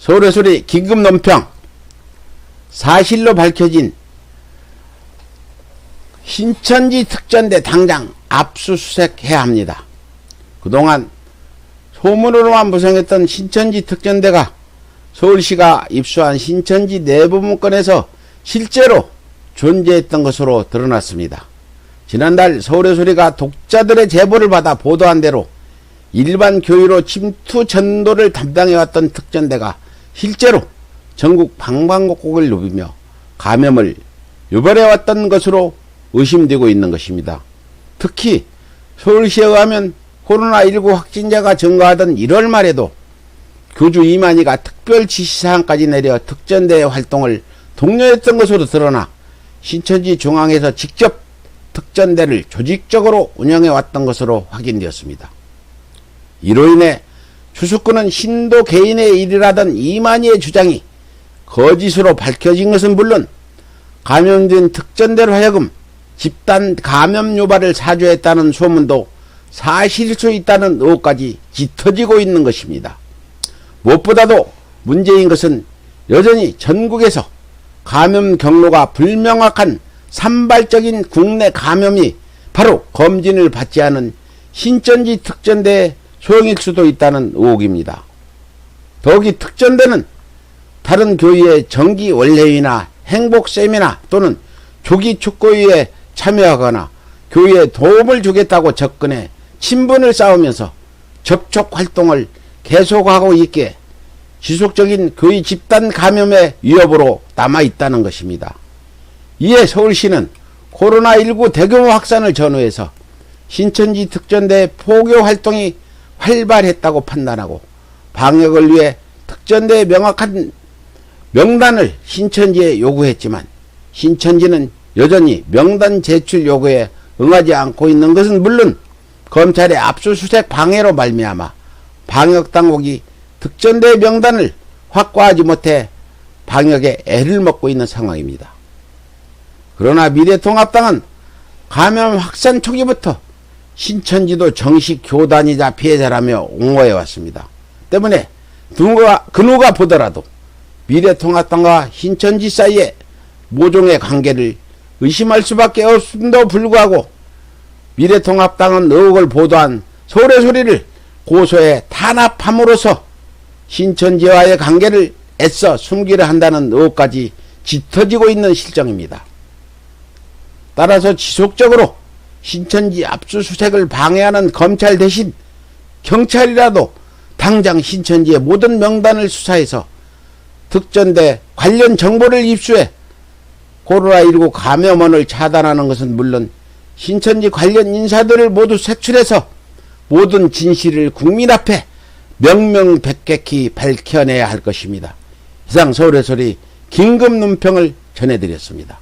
서울의 소리 긴급 논평. 사실로 밝혀진 신천지 특전대 당장 압수수색해야 합니다. 그동안 소문으로만 무성했던 신천지 특전대가 서울시가 입수한 신천지 내부 문건에서 실제로 존재했던 것으로 드러났습니다. 지난달 서울의 소리가 독자들의 제보를 받아 보도한 대로 일반 교회로 침투 전도를 담당해왔던 특전대가 실제로 전국 방방곡곡을 누비며 감염을 유발해왔던 것으로 의심되고 있는 것입니다. 특히 서울시에 의하면 코로나19 확진자가 증가하던 1월 말에도 교주 이만희가 특별 지시사항까지 내려 특전대의 활동을 독려했던 것으로 드러나 신천지 중앙에서 직접 특전대를 조직적으로 운영해왔던 것으로 확인되었습니다. 이로 인해 추수꾼은 신도 개인의 일이라던 이만희의 주장이 거짓으로 밝혀진 것은 물론 감염된 특전대로 하여금 집단 감염 유발을 사주했다는 소문도 사실일 수 있다는 의혹까지 짙어지고 있는 것입니다. 무엇보다도 문제인 것은 여전히 전국에서 감염 경로가 불명확한 산발적인 국내 감염이 바로 검진을 받지 않은 신천지 특전대의 소용일 수도 있다는 의혹입니다. 더욱이 특전대는 다른 교회의 정기 원례회나 행복 세미나 또는 조기 축구회에 참여하거나 교회에 도움을 주겠다고 접근해 친분을 쌓으면서 접촉 활동을 계속하고 있기에 지속적인 교회 집단 감염의 위협으로 남아있다는 것입니다. 이에 서울시는 코로나19 대규모 확산을 전후해서 신천지 특전대 포교 활동이 활발했다고 판단하고 방역을 위해 특전대의 명확한 명단을 신천지에 요구했지만 신천지는 여전히 명단 제출 요구에 응하지 않고 있는 것은 물론 검찰의 압수수색 방해로 말미암아 방역당국이 특전대 명단을 확보하지 못해 방역에 애를 먹고 있는 상황입니다. 그러나 미래통합당은 감염 확산 초기부터 신천지도 정식 교단이자 피해자라며 옹호해왔습니다. 때문에 그 누가 보더라도 미래통합당과 신천지 사이의 모종의 관계를 의심할 수밖에 없음도 불구하고 미래통합당은 의혹을 보도한 서울의 소리를 고소해 탄압함으로써 신천지와의 관계를 애써 숨기려 한다는 의혹까지 짙어지고 있는 실정입니다. 따라서 지속적으로 신천지 압수수색을 방해하는 검찰 대신 경찰이라도 당장 신천지의 모든 명단을 수사해서 특전대 관련 정보를 입수해 코로나19 감염원을 차단하는 것은 물론 신천지 관련 인사들을 모두 색출해서 모든 진실을 국민 앞에 명명백백히 밝혀내야 할 것입니다. 이상 서울의 소리 긴급 논평을 전해드렸습니다.